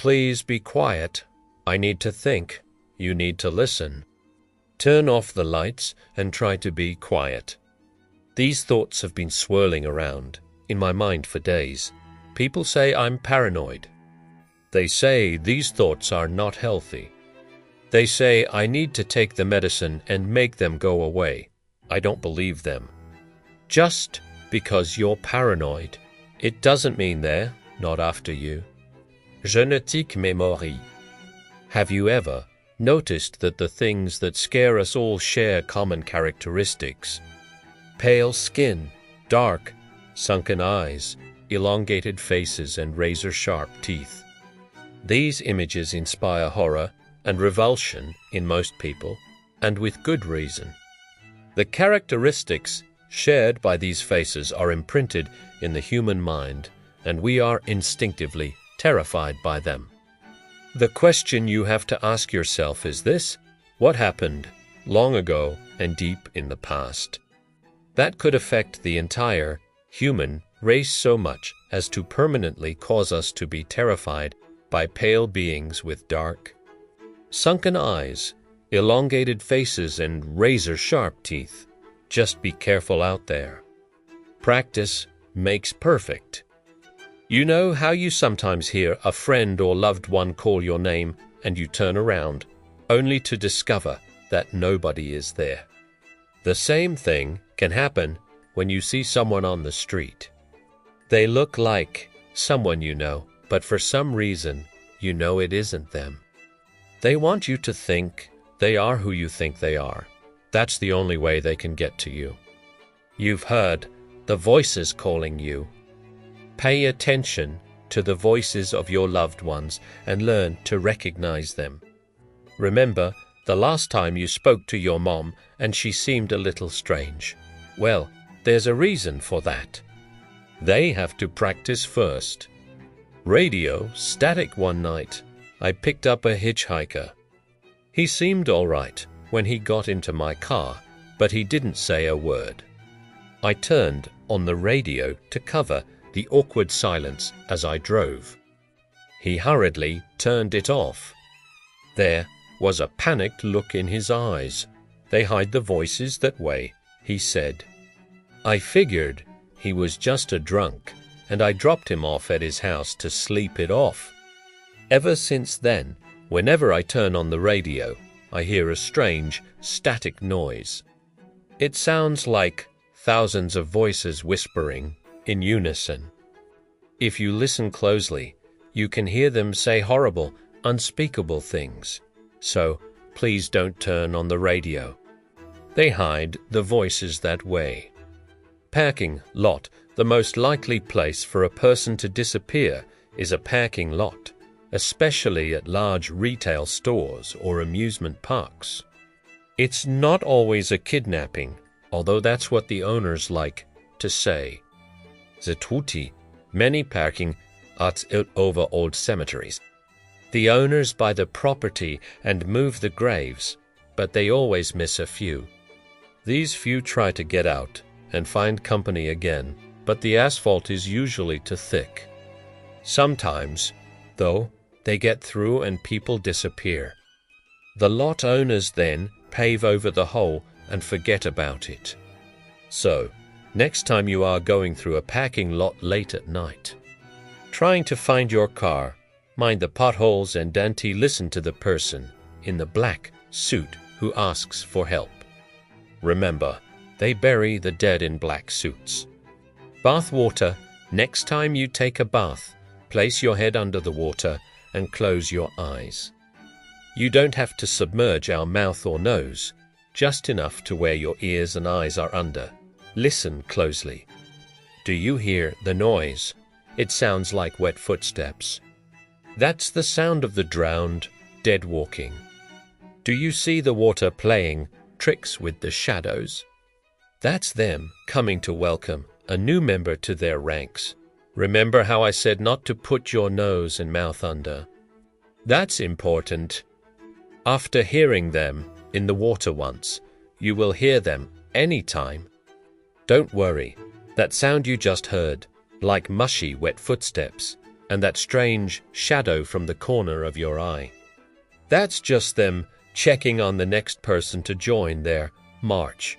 Please be quiet. I need to think. You need to listen. Turn off the lights and try to be quiet. These thoughts have been swirling around in my mind for days. People say I'm paranoid. They say these thoughts are not healthy. They say I need to take the medicine and make them go away. I don't believe them. Just because you're paranoid, it doesn't mean they're not after you. Génétique mémorie. Have you ever noticed that the things that scare us all share common characteristics? Pale skin, dark, sunken eyes, elongated faces, and razor-sharp teeth. These images inspire horror and revulsion in most people, and with good reason. The characteristics shared by these faces are imprinted in the human mind, and we are instinctively terrified by them. The question you have to ask yourself is this: what happened long ago and deep in the past that could affect the entire human race so much as to permanently cause us to be terrified by pale beings with dark, sunken eyes, elongated faces, and razor-sharp teeth? Just be careful out there. Practice makes perfect. You know how you sometimes hear a friend or loved one call your name and you turn around, only to discover that nobody is there. The same thing can happen when you see someone on the street. They look like someone you know, but for some reason you know it isn't them. They want you to think they are who you think they are. That's the only way they can get to you. You've heard the voices calling you. Pay attention to the voices of your loved ones and learn to recognize them. Remember the last time you spoke to your mom and she seemed a little strange. Well, there's a reason for that. They have to practice first. Radio static one night. I picked up a hitchhiker. He seemed all right when he got into my car, but he didn't say a word. I turned on the radio to cover the awkward silence as I drove. He hurriedly turned it off. There was a panicked look in his eyes. They hide the voices that way, he said. I figured he was just a drunk, and I dropped him off at his house to sleep it off. Ever since then, whenever I turn on the radio, I hear a strange, static noise. It sounds like thousands of voices whispering in unison. If you listen closely, you can hear them say horrible, unspeakable things. So, please don't turn on the radio. They hide the voices that way. Parking lot. The most likely place for a person to disappear is a parking lot, especially at large retail stores or amusement parks. It's not always a kidnapping, although that's what the owners like to say. Zetuti, many parking lots over old cemeteries. The owners buy the property and move the graves, but they always miss a few. These few try to get out and find company again, but the asphalt is usually too thick. Sometimes, though, they get through and people disappear. The lot owners then pave over the hole and forget about it. So, next time you are going through a parking lot late at night, trying to find your car, mind the potholes and listen to the person in the black suit who asks for help. Remember, they bury the dead in black suits. Bathwater. Next time you take a bath, place your head under the water and close your eyes. You don't have to submerge our mouth or nose, just enough to where your ears and eyes are under. Listen closely. Do you hear the noise? It sounds like wet footsteps. That's the sound of the drowned, dead walking. Do you see the water playing tricks with the shadows? That's them coming to welcome a new member to their ranks. Remember how I said not to put your nose and mouth under? That's important. After hearing them in the water once, you will hear them anytime. Don't worry, that sound you just heard, like mushy wet footsteps, and that strange shadow from the corner of your eye. That's just them checking on the next person to join their march